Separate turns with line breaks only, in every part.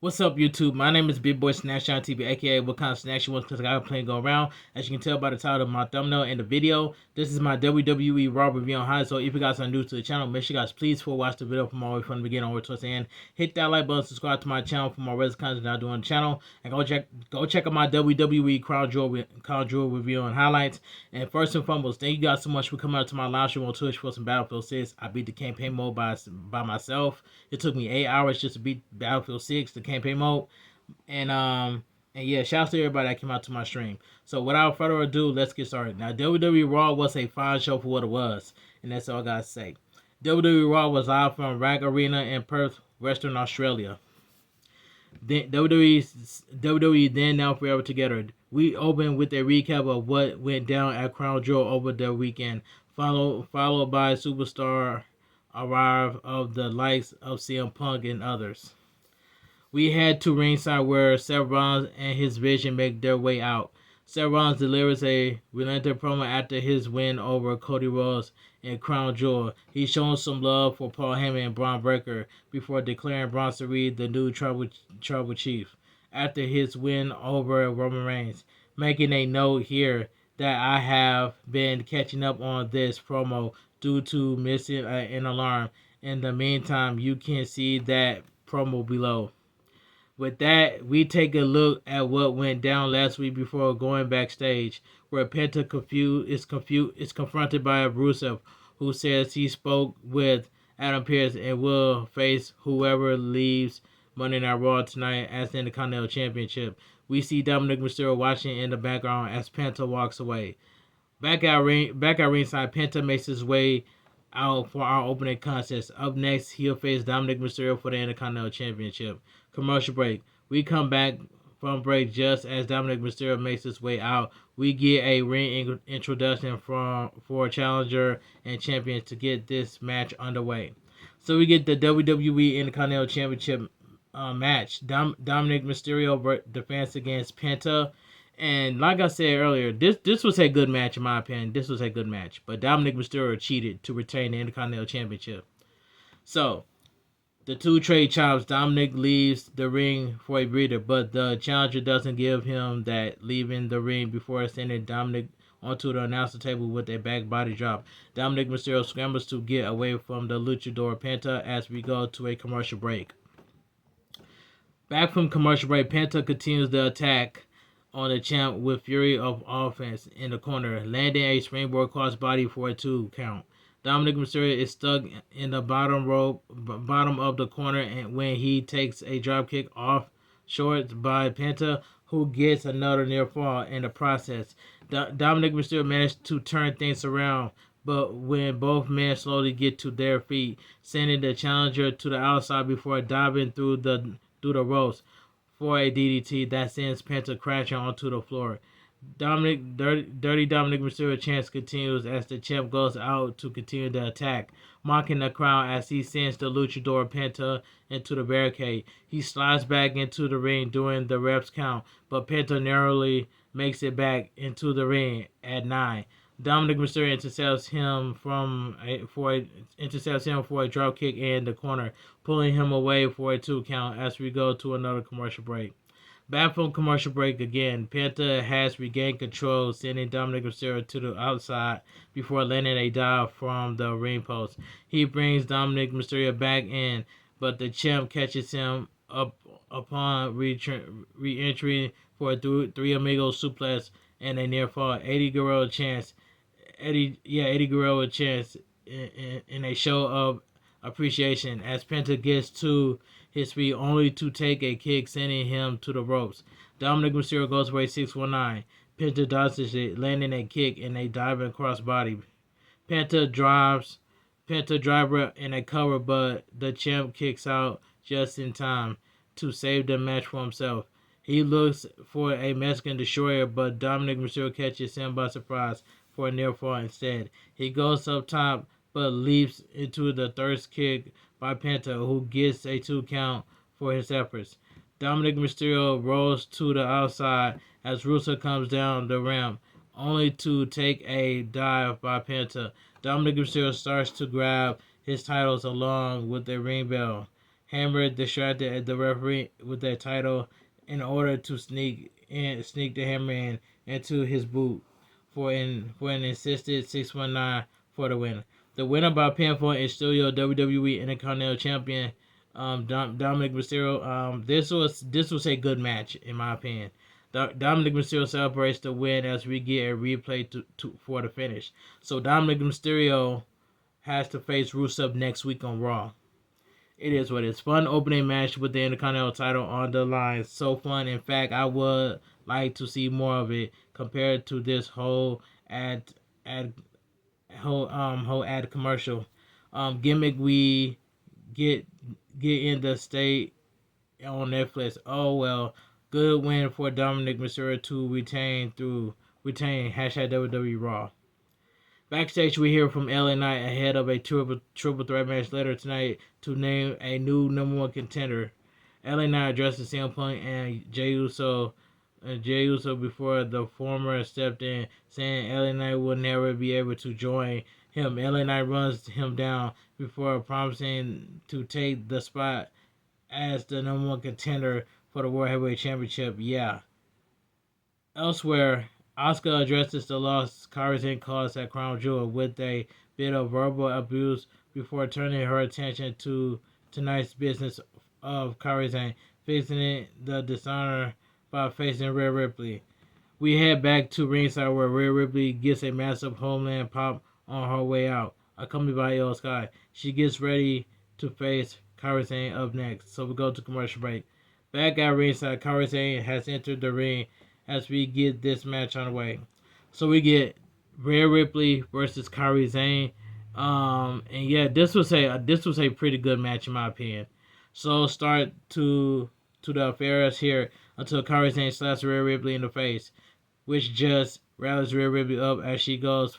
What's up, YouTube? My name is Big Boy Snatch on TV, aka What Kind of Snatch You Want, because I got a plane go around. As you can tell by the title of my thumbnail and the video, this is my WWE Raw review on high. So if you guys are new to the channel, make sure you guys please watch the video from all the way from the beginning all the way towards the end. Hit that like button, subscribe to my channel for more recent content that I do on the channel, and go check out my WWE Crown Jewel review and highlights. And first and foremost, thank you guys so much for coming out to my live stream on Twitch for some Battlefield 6. I beat the campaign mode by myself. It took me 8 hours just to beat Battlefield 6, the campaign mode. And yeah, shout out to everybody that came out to my stream. So without further ado, let's get started. Now, WWE Raw was a fine show for what it was, and that's all I gotta say. WWE Raw was live from Rag Arena in Perth, Western Australia. Then WWE Then Now Forever Together. We open with a recap of what went down at Crown Jewel over the weekend, followed by superstar arrive of the likes of CM Punk and others. We head to ringside where Seth Rollins and his Vision make their way out. Seth Rollins delivers a relentless promo after his win over Cody Rhodes in Crown Jewel. He's shown some love for Paul Heyman and Bron Breakker before declaring Bronson Reed the new tribal chief after his win over Roman Reigns. Making a note here that I have been catching up on this promo due to missing an alarm. In the meantime, you can see that promo below. With that, we take a look at what went down last week before going backstage, where Penta is confronted by Rusev, who says he spoke with Adam Pearce and will face whoever leaves Monday Night Raw tonight as the Intercontinental Championship. We see Dominic Mysterio watching in the background as Penta walks away. Back at ringside, Penta makes his way out for our opening contest. Up next, he'll face Dominic Mysterio for the Intercontinental Championship. Commercial break. We come back from break just as Dominic Mysterio makes his way out. We get a ring introduction for challenger and champion to get this match underway. So we get the WWE Intercontinental Championship match. Dominic Mysterio defense against Penta. And like I said earlier, this was a good match in my opinion. This was a good match. But Dominic Mysterio cheated to retain the Intercontinental Championship. So, the two trade chops. Dominic leaves the ring for a breather, but the challenger doesn't give him that, leaving the ring before sending Dominic onto the announcer table with a back body drop. Dominic Mysterio scrambles to get away from the luchador Penta as we go to a commercial break. Back from commercial break, Penta continues the attack on the champ with fury of offense in the corner, landing a springboard crossbody for a 2 count. Dominic Mysterio is stuck in the bottom of the corner, and when he takes a dropkick off short by Penta, who gets another near fall in the process. Dominic Mysterio managed to turn things around, but when both men slowly get to their feet, sending the challenger to the outside before diving through the ropes for a DDT that sends Penta crashing onto the floor. Dirty Dominic Mysterio chance continues as the champ goes out to continue the attack, mocking the crowd as he sends the luchador Penta into the barricade. He slides back into the ring during the ref's count, but Penta narrowly makes it back into the ring at 9. Dominic Mysterio intercepts him for a drop kick in the corner, pulling him away for a 2 count as we go to another commercial break. Back from commercial break again, Penta has regained control, sending Dominic Mysterio to the outside before landing a dive from the ring post. He brings Dominic Mysterio back in, but the champ catches him up upon re-entry for a three amigos suplex and a near fall. Eddie Guerrero chance in a show of appreciation as Penta gets to his feet only to take a kick, sending him to the ropes. Dominic Mysterio goes for a 619. Penta dodges it, landing a kick and a diving crossbody. Penta driver in a cover, but the champ kicks out just in time to save the match for himself. He looks for a Mexican destroyer, but Dominic Mysterio catches him by surprise for a near fall instead. He goes up top, but leaps into the thirst kick by Penta, who gets a 2 count for his efforts. Dominic Mysterio rolls to the outside as Rusev comes down the ramp, only to take a dive by Penta. Dominic Mysterio starts to grab his titles along with the ring bell. Hammer distracted the referee with that title in order to sneak the Hammer into his boot for an insisted 619 for the win. The winner by pinfall is still your WWE Intercontinental Champion, Dominic Mysterio. This was a good match in my opinion. Dominic Mysterio celebrates the win as we get a replay for the finish. So Dominic Mysterio has to face Rusev next week on Raw. It is what it is. Fun opening match with the Intercontinental title on the line. So fun. In fact, I would like to see more of it compared to this whole ad commercial gimmick we get in the state on Netflix. Oh well, good win for Dominic Mysterio to retain hashtag WWE Raw. Backstage, we hear from LA Knight ahead of a triple threat match later tonight to name a new number one contender. LA Knight addresses CM Punk and Jey Uso before the former stepped in, saying LA Knight will never be able to join him. LA Knight runs him down before promising to take the spot as the number one contender for the World Heavyweight Championship. Yeah. Elsewhere, Asuka addresses the loss Kairi Sane caused at Crown Jewel with a bit of verbal abuse before turning her attention to tonight's business of Kairi Sane, fixing the dishonor by facing Rhea Ripley. We head back to ringside where Rhea Ripley gets a massive homeland pop on her way out, accompanied by Io Sky. She gets ready to face Kairi Sane up next, so we go to commercial break. Back at ringside, Kairi Sane has entered the ring as we get this match on the way. So we get Rhea Ripley versus Kairi Sane. And yeah, this was a pretty good match in my opinion. So start to the affairs here until Kairi Sane slaps Rhea Ripley in the face, which just rallies Rhea Ripley up as she goes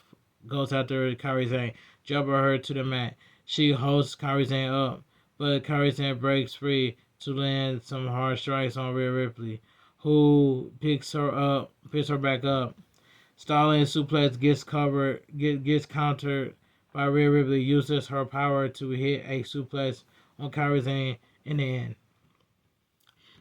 after Kairi Sane, jumping her to the mat. She holds Kairi Sane up, but Kairi Sane breaks free to land some hard strikes on Rhea Ripley, who picks her back up. Stalin suplex gets countered by Rhea Ripley, uses her power to hit a suplex on Kairi Sane in the end.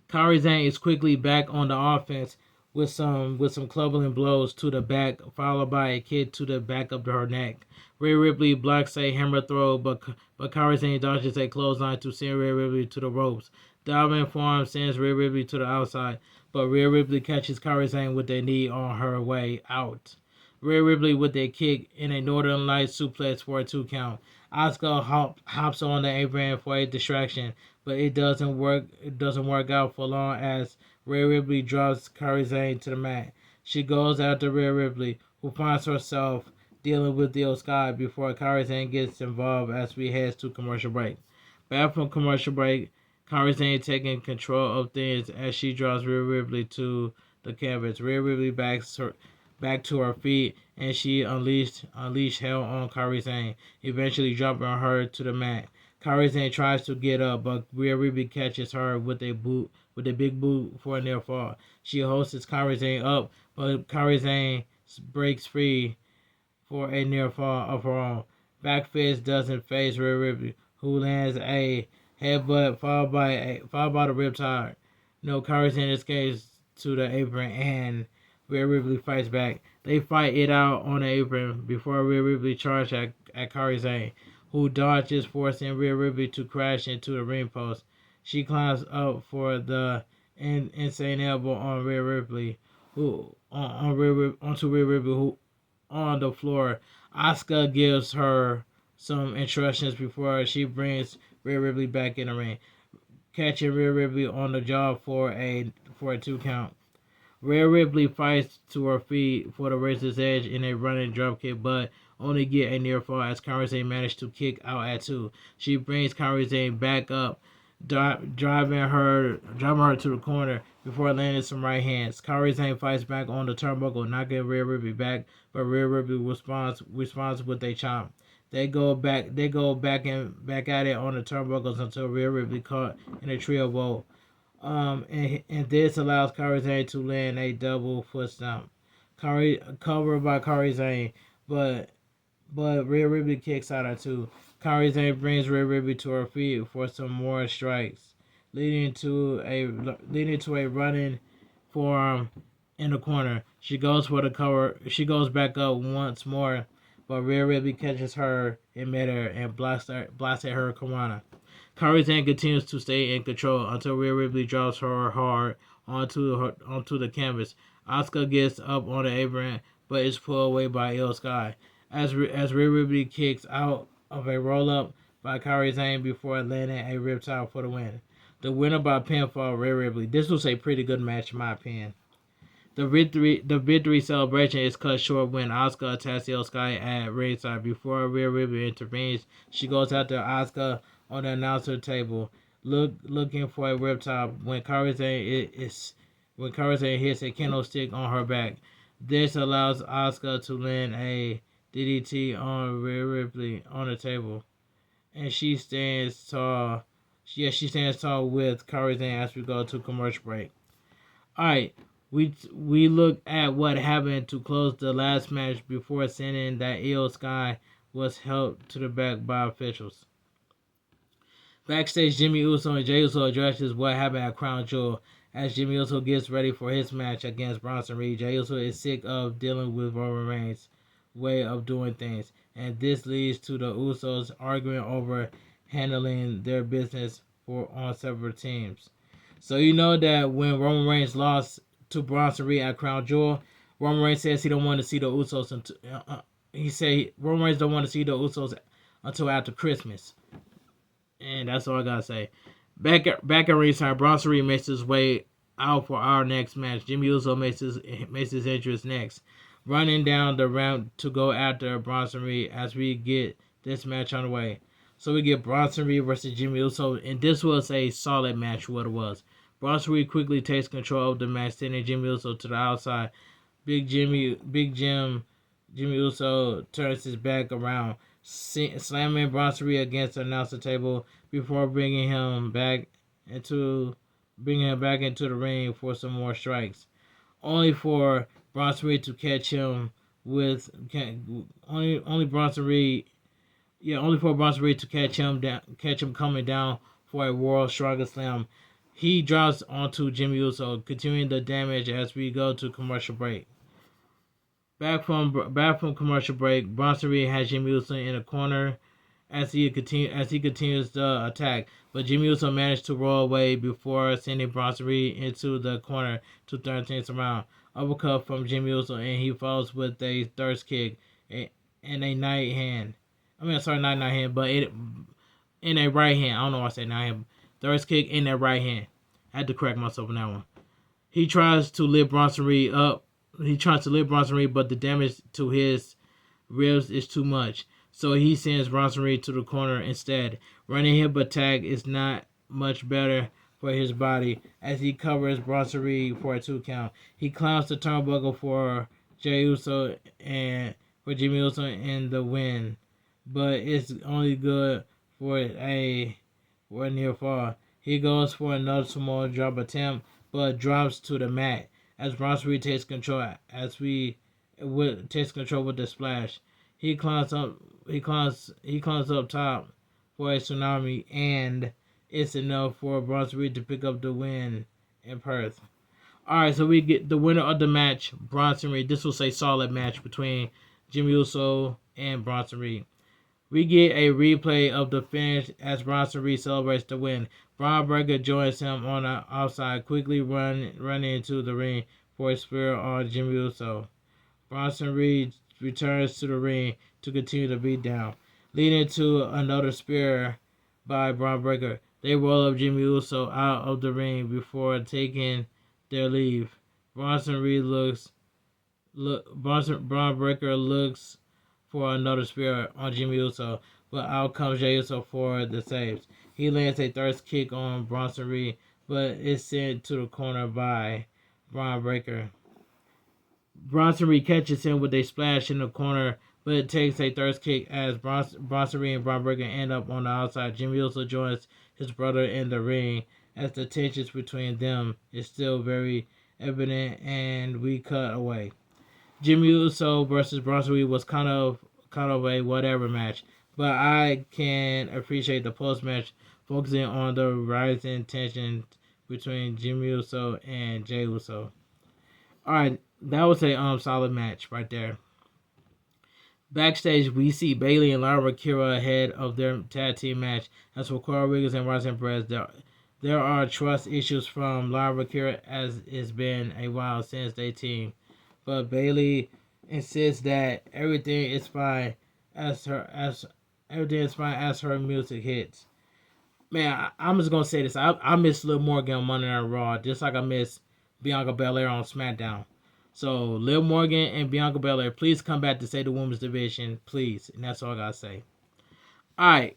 Kairi Sane is quickly back on the offense with some clubbing blows to the back, followed by a kick to the back of her neck. Rhea Ripley blocks a hammer throw, but Kairi Sane dodges a clothesline to send Rhea Ripley to the ropes. Dominant form sends Rhea Ripley to the outside, but Rhea Ripley catches Kairi Sane with a knee on her way out. Rhea Ripley with a kick in a Northern Lights suplex for a 2 count. Asuka hops on the apron for a distraction, but it doesn't work out for long as Rhea Ripley drops Kairi Sane to the mat. She goes after Rhea Ripley, who finds herself dealing with Io Sky before Kairi Sane gets involved as we head to commercial break. Back from commercial break, Kairi Sane taking control of things as she drops Rhea Ripley to the canvas. Rhea Ripley back to her feet, and she unleashed hell on Kairi Sane, eventually dropping her to the mat. Kairi Sane tries to get up, but Rhea Ripley catches her with a big boot for a near fall. She hosts Kairi Sane up, but Kairi Sane breaks free for a near fall of her own. Back fist doesn't phase Rhea Ripley, who lands a headbutt followed by the riptide. No, Kairi Sane escapes to the apron and Rhea Ripley fights back. They fight it out on the apron before Rhea Ripley charges at Kairi Sane, who dodges, forcing Rhea Ripley to crash into the ring post. She climbs up for the insane elbow on Rhea Ripley, onto Rhea Ripley, who on the floor. Asuka gives her some instructions before she brings Rhea Ripley back in the ring, catching Rhea Ripley on the jaw for a 2 count. Rhea Ripley fights to her feet for the Razor's Edge in a running dropkick, but only get a near fall as Kairi Sane managed to kick out at 2. She brings Kairi Sane back up, driving her to the corner before landing some right hands. Kairi Sane fights back on the turnbuckle, knocking Rhea Ripley back, but Rhea Ripley responds with a chomp. They go back at it on the turnbuckles until Rhea Ripley caught in a trio roll. And this allows Kairi Sane to land a double foot stomp. Covered by Kairi Sane, but Rhea Ripley kicks out at 2. Kairi Sane brings Rhea Ripley to her feet for some more strikes, leading to a running forearm in the corner. She goes for the cover. She goes back up once more, but Rhea Ripley catches her in midair and blasts at her Hurricanrana. Kairi Sane continues to stay in control until Rhea Ripley drops her hard onto the canvas. Asuka gets up on the apron, but is pulled away by Io Sky. As Rhea Ripley kicks out of a roll up by Kairi Sane before landing a riptide for the win. The winner by pinfall, Rhea Ripley. This was a pretty good match in my opinion. The victory celebration is cut short when Asuka attacks Io Sky at ringside. Before Rhea Ripley intervenes, she goes after Asuka on the announcer table, looking for a riptide when Kairi Sane hits a kendo stick on her back. This allows Asuka to land a DDT on Rhea Ripley on the table, and she stands tall. She stands tall with Kairi Sane as we go to commercial break. All right. We look at what happened to close the last match before sending that Io Sky was helped to the back by officials. Backstage, Jimmy Uso and Jey Uso addresses what happened at Crown Jewel as Jimmy Uso gets ready for his match against Bronson Reed. Jey Uso is sick of dealing with Roman Reigns' way of doing things, and this leads to the Usos arguing over handling their business on separate teams. So you know that when Roman Reigns lost to Bronson Reed at Crown Jewel, Roman Reigns says he don't want to see the Usos until Roman Reigns don't want to see the Usos until after Christmas, and that's all I gotta say. Back at ringside, Bronson Reed makes his way out for our next match. Jimmy Uso makes his entrance next, running down the ramp to go after Bronson Reed as we get this match on the way. So we get Bronson Reed versus Jimmy Uso, and this was a solid match. What it was. Bronson Reed quickly takes control of the match, sending Jimmy Uso to the outside. Big Jim Uso turns his back around, slamming Bronson Reed against the announcer table before bringing him back into the ring for some more strikes, only for Bronson Reed to catch him with only Bronson Reed. Yeah, only for Bronson Reed to catch him coming down for a World Strongest Slam. He drops onto Jimmy Uso, continuing the damage as we go to commercial break. Back from commercial break, Bronson Reed has Jimmy Uso in a corner as he continues the attack, but Jimmy Uso managed to roll away before sending Bronson Reed into the corner to 13th round. Uppercut from Jimmy Uso, and he follows with a thirst kick and a night hand. Not hand, but in a right hand. I don't know why I said night hand. Thirst kick in that right hand. I had to correct myself on that one. He tries to lift Bronson Reed up. But the damage to his ribs is too much. So he sends Bronson Reed to the corner instead. Running hip attack is not much better for his body as he covers Bronson Reed for a 2 count. He climbs the turnbuckle for Jey Uso and for Jimmy Uso in the win, but it's only good for a near fall. He goes for another small drop attempt, but drops to the mat as Bronson Reed takes control with the splash. He climbs up top for a tsunami, and it's enough for Bronson Reed to pick up the win in Perth. Alright, so we get the winner of the match, Bronson Reed. This was a solid match between Jimmy Uso and Bronson Reed. We get a replay of the finish as Bronson Reed celebrates the win. Bron Breakker joins him on the outside, quickly running into the ring for a spear on Jimmy Uso. Bronson Reed returns to the ring to continue the beatdown, leading to another spear by Bron Breakker. They roll up Jimmy Uso out of the ring before taking their leave. Bron Breakker looks for another spear on Jimmy Uso, but out comes Jey Uso for the saves. He lands a thirst kick on Bronson Reed, but is sent to the corner by Bron Breakker. Bronson Reed catches him with a splash in the corner, but it takes a thirst kick as Bronson Reed and Bron Breakker end up on the outside. Jimmy Uso joins his brother in the ring as the tensions between them is still very evident, and we cut away. Jimmy Uso versus Bronson Reed was kind of a whatever match, but I can appreciate the post match focusing on the rising tension between Jimmy Uso and Jey Uso. All right, that was a solid match right there. Backstage, we see Bayley and Lyra Kira ahead of their tag team match as for Cora Rodriguez and Roxanne Perez. There are trust issues from Lyra Kira as it's been a while since they teamed, but Bayley insists that everything is fine as her music hits. Man, I'm just gonna say this. I miss Liv Morgan on Monday Night Raw, just like I miss Bianca Belair on SmackDown. So Liv Morgan and Bianca Belair, please come back to save the women's division, please. And that's all I gotta say. All right,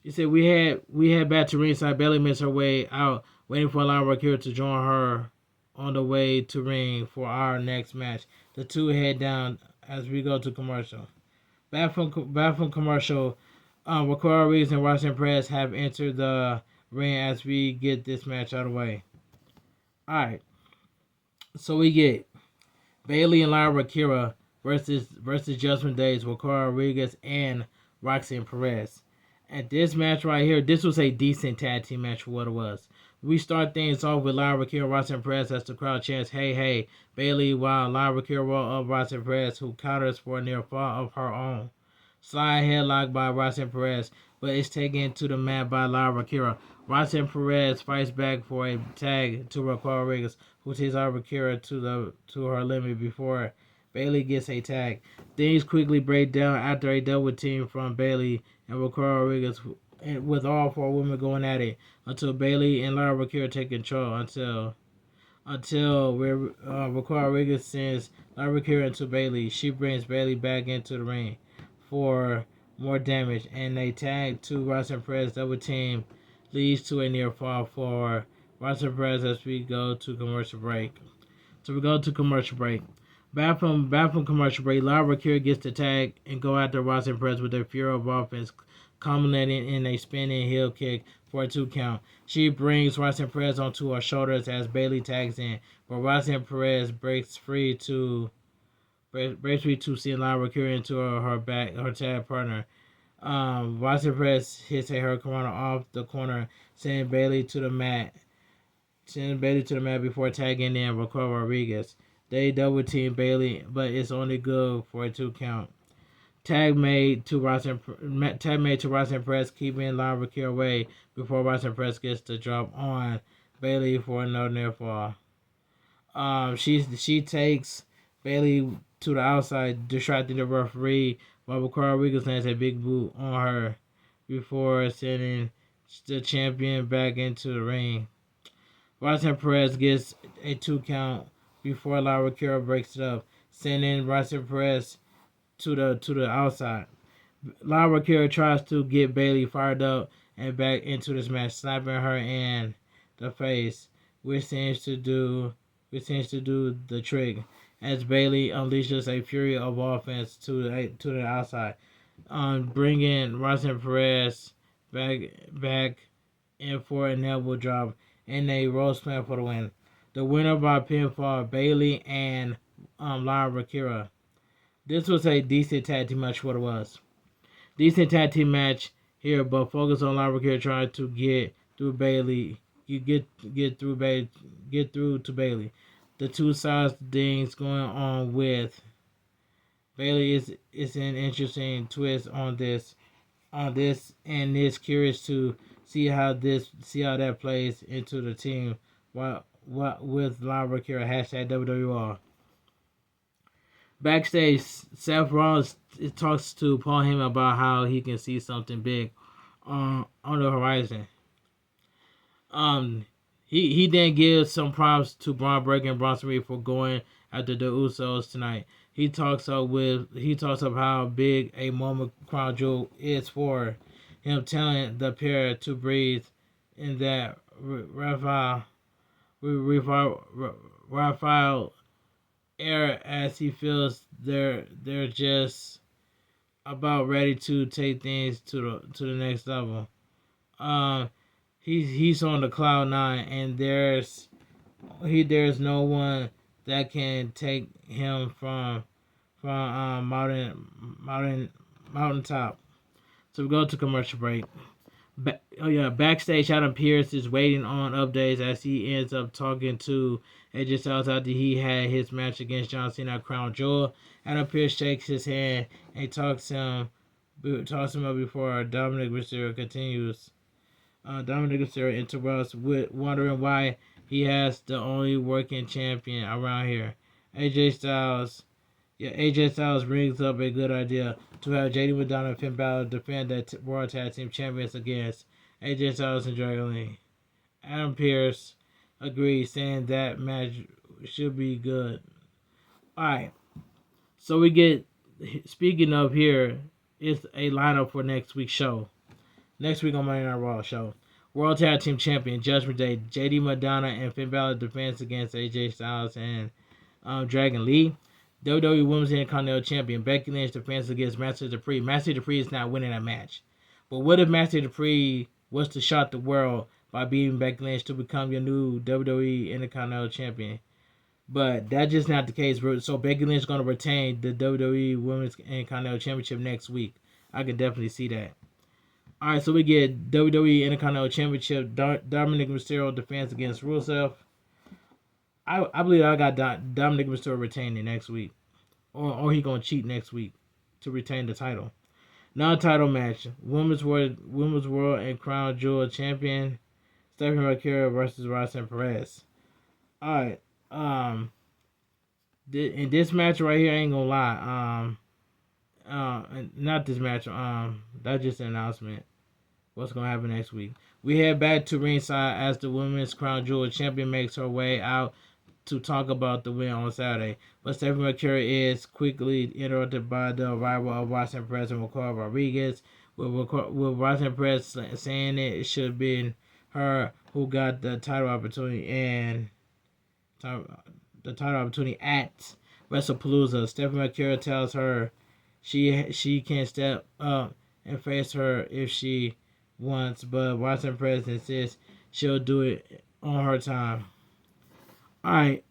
you said we had back to ringside. Bayley missed her way out, waiting for Lyra Kira to join her on the way to ring for our next match. The two head down as we go to commercial. Back from commercial. Ricard Reeves and Roxanne Perez have entered the ring as we get this match out of the way. Alright, so we get Bayley and Lyra Kira versus Judgment Days with Ricard Rodriguez and Roxanne Perez. At this match right here, this was a decent tag team match for what it was. We start things off with Lyra Kira and Roxanne Perez as the crowd chants, "Hey, hey, Bayley," while Lyra Kira roll up Roxanne Perez, who counters for a near fall of her own. Slide headlock by Roxanne Perez, but it's taken to the mat by Lyra Kira. Roxanne Perez fights back for a tag to Raquel Rodriguez, who takes Lyra Kira to her limit before Bayley gets a tag. Things quickly break down after a double team from Bayley and Raquel Rodriguez, with all four women going at it until Bayley and Lyra Kira take control until Raquel Rodriguez sends Lyra Kira into Bayley. She brings Bayley back into the ring for more damage, and a tag to Roxanne Perez double team leads to a near fall for Roxanne Perez as we go to commercial break. So we go to commercial break. Back from commercial break, Lyra Kira gets the tag and go after Roxanne Perez with a fury of offense, culminating in a spinning heel kick for a 2 count. She brings Roxanne Perez onto her shoulders as Bayley tags in, but Roxanne Perez breaks free to send Lyra Kira into her tag partner. Roxanne Perez hits a hurricanrana off the corner, sending Bayley to the mat. Before tagging in Raquel Rodriguez. They double team Bayley, but it's only good for a 2 count. Tag made to Roxanne Perez, keeping Lyra Kira away before Roxanne Perez gets the drop on Bayley for another near fall. She takes Bayley to the outside, distracting the referee, while Raquel Rodriguez lands a big boot on her before sending the champion back into the ring. Roxanne Perez gets a 2 count before Lyra Kira breaks it up, sending Roxanne Perez to the outside. Lyra Kira tries to get Bayley fired up and back into this match, slapping her in the face, which seems to do the trick as Bayley unleashes a fury of offense to the outside, bringing Roxanne Perez back in for an elbow drop and a roll slam for the win. The winner by pinfall, Bayley and Lyra Kira. This was a decent tag team match. What it was, decent tag team match here, but focus on Lyra Kira trying to get through Bayley. You get through to Bayley. The two sides things going on with Bayley is an interesting twist on this, and is curious to see how that plays into the team. What with Lyra Kira #WWE. Backstage, Seth Rollins talks to Paul Heyman about how he can see something big on the horizon. He then gives some props to Bron Breakker and Bronson Reed for going after the Usos tonight. He talks of how big a moment Crown Jewel is for him, telling the pair to breathe in that Raphael air as he feels they're just about ready to take things to the next level. He's on the cloud 9, and there's no one that can take him from mountaintop. So we go to commercial break. Backstage, Adam Pearce is waiting on updates as he ends up talking to AJ Styles after he had his match against John Cena at Crown Jewel. Adam Pearce shakes his hand and talks him up before Dominic Mysterio continues. Dominic Mysterio interrupts with wondering why he has the only working champion around here. AJ Styles brings up a good idea to have JD McDonough and Finn Balor defend the World Tag Team Champions against AJ Styles and Dragon Lee. Adam Pearce agrees, saying that match should be good. Alright, so we get, speaking of here, it's a lineup for next week's show. Next week on Monday Night Raw show. World Tag Team Champion Judgment Day, JD McDonough and Finn Balor defense against AJ Styles and Dragon Lee. WWE Women's Intercontinental Champion Becky Lynch defends against Master Dupree. Master Dupree is not winning that match. But what if Master Dupree was to shock the world by beating Becky Lynch to become your new WWE Intercontinental Champion? But that's just not the case. So Becky Lynch is going to retain the WWE Women's Intercontinental Championship next week. I could definitely see that. Alright, so we get WWE Intercontinental Championship. Dominic Mysterio defense against Rusev. I believe I got Dominic Mysterio retaining next week. Or he going to cheat next week to retain the title. Non-title match. Women's World and Crown Jewel Champion Stephanie McCurry versus Roxanne Perez. Alright. In this match right here, I ain't gonna lie. Not this match. That's just an announcement. What's gonna happen next week? We head back to ringside as the Women's Crown Jewel Champion makes her way out to talk about the win on Saturday. But Stephanie McCurry is quickly interrupted by the arrival of Roxanne Perez and Raquel Rodriguez, with Roxanne Perez saying it should have been her who got the title opportunity at WrestlePalooza. Stephanie McCurry tells her she can step up and face her if she wants, but Roxanne Perez insists she'll do it on her time. Alright,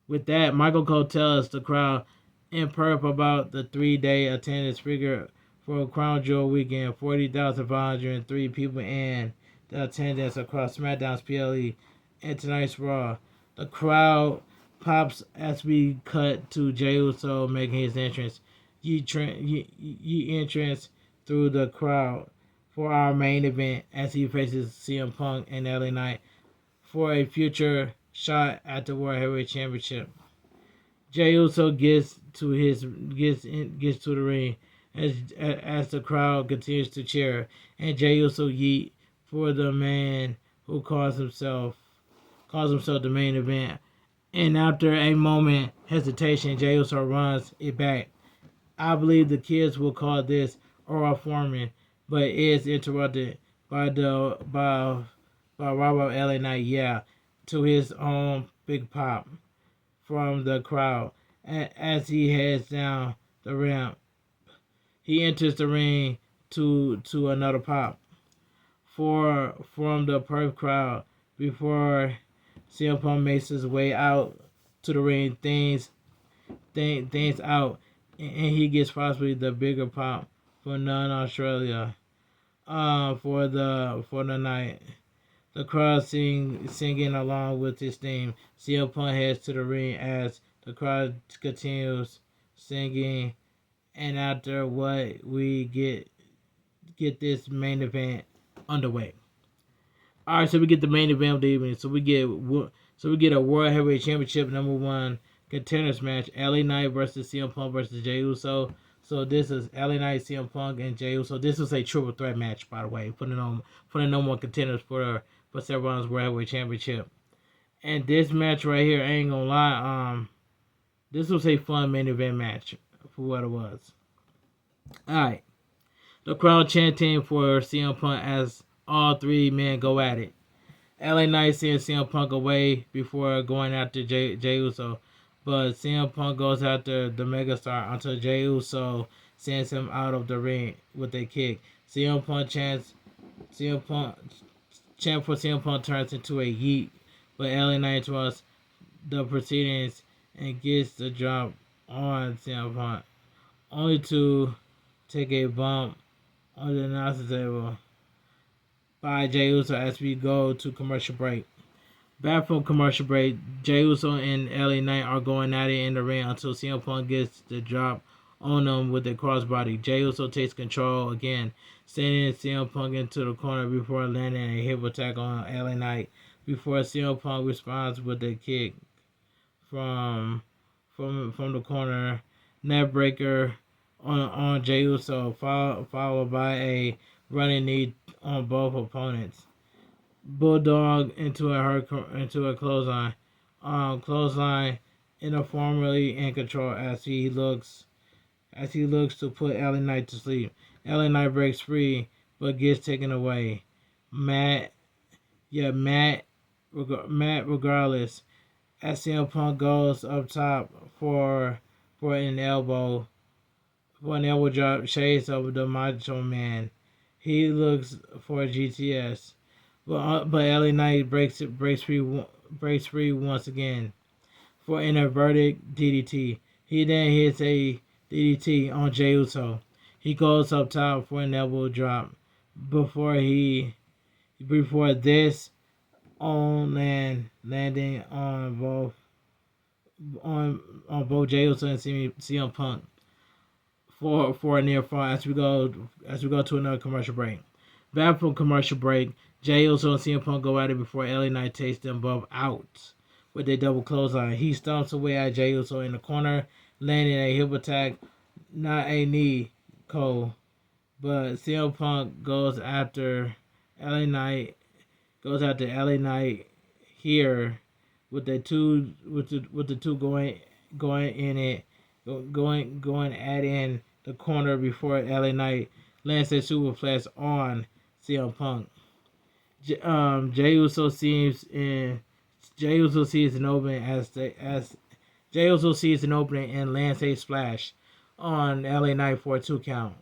with that, Michael Cole tells the crowd in perp about the 3-day attendance figure for Crown Jewel weekend, 40,503 people, and the attendance across SmackDown's PLE and tonight's Raw. The crowd pops as we cut to Jey Uso making his entrance. Ye entrance through the crowd for our main event as he faces CM Punk and LA Knight for a future shot at the World Heavyweight Championship. Jey Uso gets to the ring as the crowd continues to cheer, and Jey Uso yeet for the man who calls himself the main event. And after a moment hesitation, Jey Uso runs it back. I believe the kids will call this oral forming, but is interrupted by Robert LA Knight, to his own big pop from the crowd as he heads down the ramp. He enters the ring to another pop from the Perth crowd before CM Punk makes his way out to the ring. Things out, and he gets possibly the bigger pop for non-Australia for the night. The crowd singing along with his theme. CM Punk heads to the ring as the crowd continues singing, and after what we get this main event underway. All right, so we get the main event of the evening. So we get a World Heavyweight Championship #1 contenders match: LA Knight versus CM Punk versus Jey Uso. So this is LA Knight, CM Punk, and Jey Uso. This was a triple threat match, by the way, for the #1 contenders for Seth Rollins World Heavyweight Championship. And this match right here, I ain't gonna lie, this was a fun main event match for what it was. Alright. The crowd chanting for CM Punk as all three men go at it. LA Knight sends CM Punk away before going after Jey Uso, but CM Punk goes after the megastar until Jey Uso sends him out of the ring with a kick. CM Punk for CM Punk turns into a yeet, but LA Knight interrupts the proceedings and gets the drop on CM Punk, only to take a bump on the announcer table by Jey Uso as we go to commercial break. Back from commercial break, Jey Uso and LA Knight are going at it in the ring until CM Punk gets the drop on them with the crossbody. Jey Uso takes control again, sending CM Punk into the corner before landing a hip attack on LA Knight. Before CM Punk responds with a kick from the corner, net breaker on Jey Uso, followed by a running knee on both opponents. Bulldog into a clothesline. Clothesline informally in control as he looks to put LA Knight to sleep. LA Knight breaks free but gets taken away. Matt regardless. As CM Punk goes up top for an elbow drop, shades of the Macho Man. He looks for GTS. But LA Knight breaks free once again for an inverted DDT. He then hits a DDT on Jey Uso. He goes up top for an elbow drop before this landing on both Jey Uso and CM Punk for a near fall as we go to another commercial break. Back from commercial break, Jey Uso and CM Punk go at it before LA Knight takes them both out with a double clothesline. He stomps away at Jey Uso in the corner, landing a hip attack, not a knee, Cole. But CM Punk goes after LA Knight here with the two going in it, going at in the corner before LA Knight lands a superplex on CM Punk. Jey Uso sees an opening and lands a splash on LA Knight for a 2 count.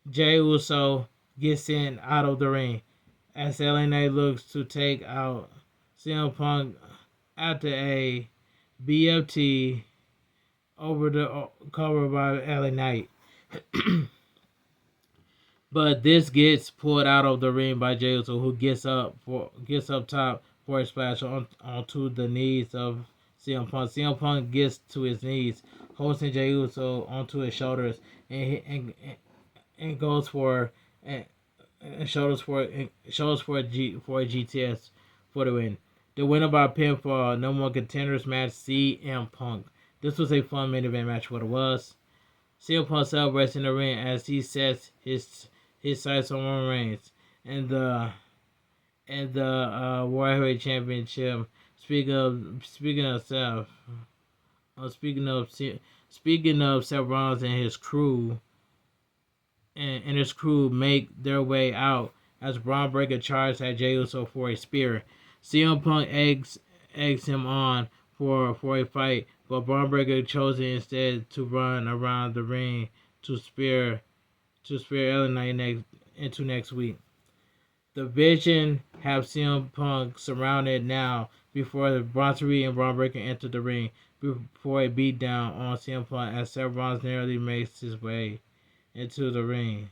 Jey Uso gets in out of the ring as LA Knight looks to take out CM Punk after a BFT over the cover by LA Knight. But this gets pulled out of the ring by Jey Uso, who gets up top for a splash onto the knees of CM Punk. CM Punk gets to his knees, hoisting Jey Uso onto his shoulders, and goes for a GTS for the win. The winner by pinfall, no more contenders match, CM Punk. This was a fun main event match. What it was. CM Punk celebrates in the ring as he sets his sights on Roman Reigns and the World Heavyweight Championship. Speaking of Seth, speaking of Seth Rollins and his crew, make their way out as Bron Breakker charges at Jey Uso for a spear. CM Punk eggs him on for a fight, but Bron Breakker chose instead to run around the ring to spear LA Knight into next week. The Vision have CM Punk surrounded now before Bronson and Bron Breakker enter the ring before a beatdown on CM Punk as Seth Rollins narrowly makes his way into the ring.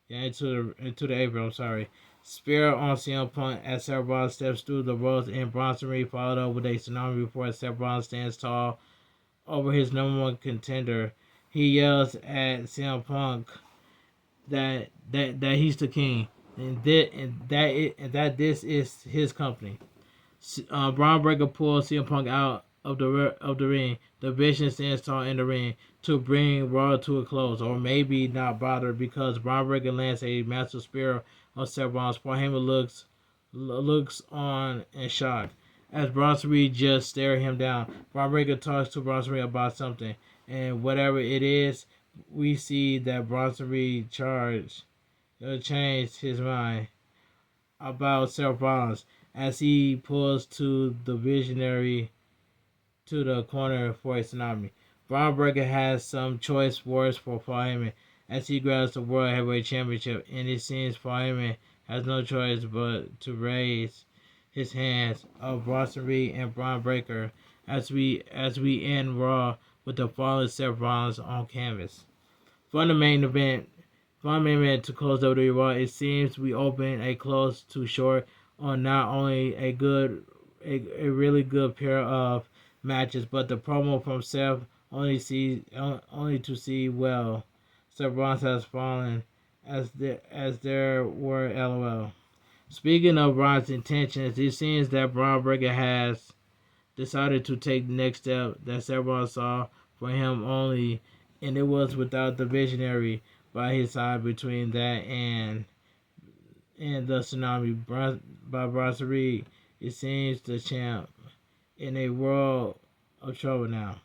Into the apron, I'm sorry. Spear on CM Punk as Seth Rollins steps through the ropes and Bronson followed up with a tsunami before Seth Rollins stands tall over his number one contender. He yells at CM Punk that he's the king and that this is his company. Bron Breakker pulls CM Punk out of the ring. The Vision stands tall in the ring to bring Raw to a close, or maybe not bother because Bron Breakker lands a massive spear on Seth Rollins. Paul Heyman looks on in shock as Bronson Reed just stare him down. Bron Breakker talks to Bronson Reed about something, and whatever it is, we see that Bronson Reed changed his mind about Seth Rollins as he pulls to the Visionary to the corner for a tsunami. Bron Breakker has some choice words for Paul Heyman as he grabs the World Heavyweight Championship, and it seems Paul Heyman has no choice but to raise his hands of Bronson Reed and Bron Breakker as we end Raw with the fallen Seth Rollins on canvas. From the main event, Fun main event to close WWE Raw. It seems we opened a close too short on not only a really good pair of matches, but the promo from Seth only to see Seth Bronson has fallen as there were LOL. Speaking of Bron's intentions, it seems that Bron Breakker has decided to take the next step that Seth saw for him only, and it was without the visionary by his side between that and the tsunami by Bronson Reed. It seems the champ in a world of trouble now.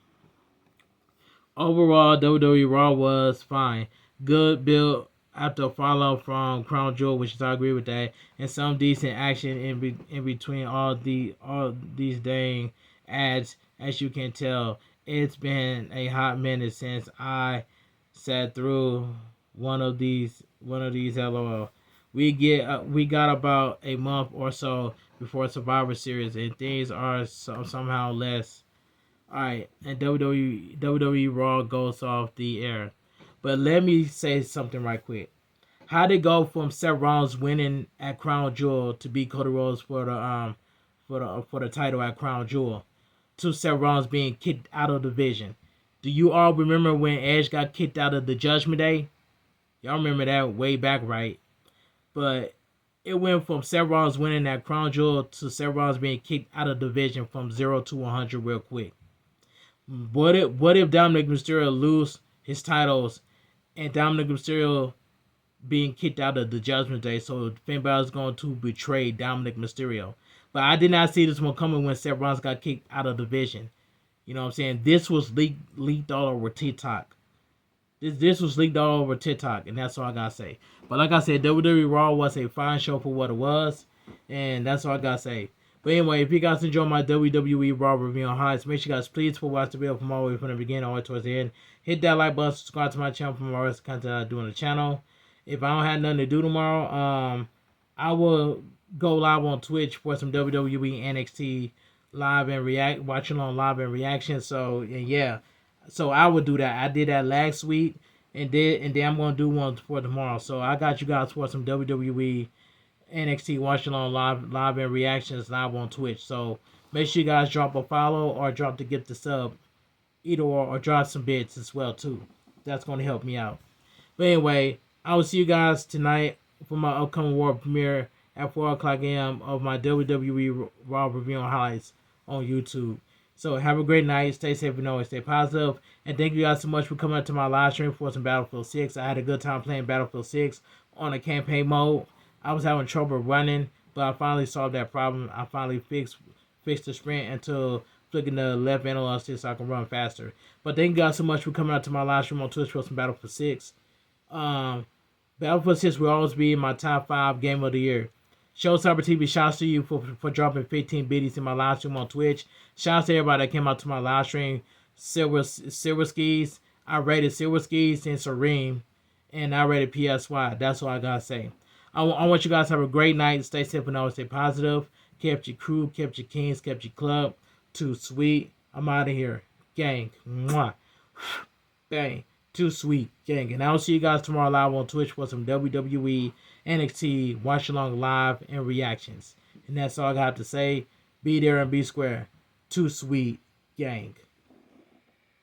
Overall, WWE Raw was fine. Good build after follow from Crown Jewel, which I agree with that, and some decent action in between all these dang ads. As you can tell, it's been a hot minute since I sat through one of these LOL. We got about a month or so before Survivor Series, and things are somehow less. Alright, and WWE Raw goes off the air. But let me say something right quick. How did it go from Seth Rollins winning at Crown Jewel to beat Cody Rhodes for the title at Crown Jewel to Seth Rollins being kicked out of the division? Do you all remember when Edge got kicked out of the Judgment Day? Y'all remember that way back, right? But it went from Seth Rollins winning at Crown Jewel to Seth Rollins being kicked out of the division from 0 to 100 real quick. What if Dominic Mysterio lose his titles and Dominic Mysterio being kicked out of the Judgment Day, so Finn Balor is going to betray Dominic Mysterio? But I did not see this one coming when Seth Rollins got kicked out of the division. You know what I'm saying? This was leaked all over TikTok. This was leaked all over TikTok, and that's all I gotta say. But like I said, WWE Raw was a fine show for what it was, and that's all I gotta say. But anyway, if you guys enjoy my WWE Raw review on highlights, make sure you guys please watch the video from all the way from the beginning all the way towards the end. Hit that like button, subscribe to my channel for more rest of the content I do on the channel. If I don't have nothing to do tomorrow, I will go live on Twitch for some WWE NXT live and watching on live and reaction. So and yeah, so I would do that. I did that last week, and then I'm gonna do one for tomorrow. So I got you guys for some WWE NXT watching on live and reactions live on Twitch. So make sure you guys drop a follow or drop the gift a sub, either or drop some bits as well too. That's gonna help me out. But anyway, I will see you guys tonight for my upcoming world premiere at 4 o'clock a.m. of my WWE Raw review on highlights on YouTube. So have a great night. Stay safe and always stay positive. And thank you guys so much for coming out to my live stream for some Battlefield 6. I had a good time playing Battlefield 6 on a campaign mode. I was having trouble running, but I finally solved that problem. I finally fixed the sprint until flicking the left analog stick so I can run faster. But thank you guys so much for coming out to my live stream on Twitch for some Battlefield 6. Battlefield 6 will always be my top 5 game of the year. Showstopper TV, shouts to you for dropping 15 biddies in my live stream on Twitch. Shouts to everybody that came out to my live stream. Silver Skis. I rated Silver Skis and Serene. And I rated PSY. That's all I gotta say. I want you guys to have a great night. Stay safe and always stay positive. Kept your crew, kept your kings, kept your club. Too sweet. I'm out of here. Gang. Mwah. Bang. Too sweet. Gang. And I'll see you guys tomorrow live on Twitch for some WWE NXT watch along live and reactions. And that's all I got to say. Be there and be square. Too sweet. Gang.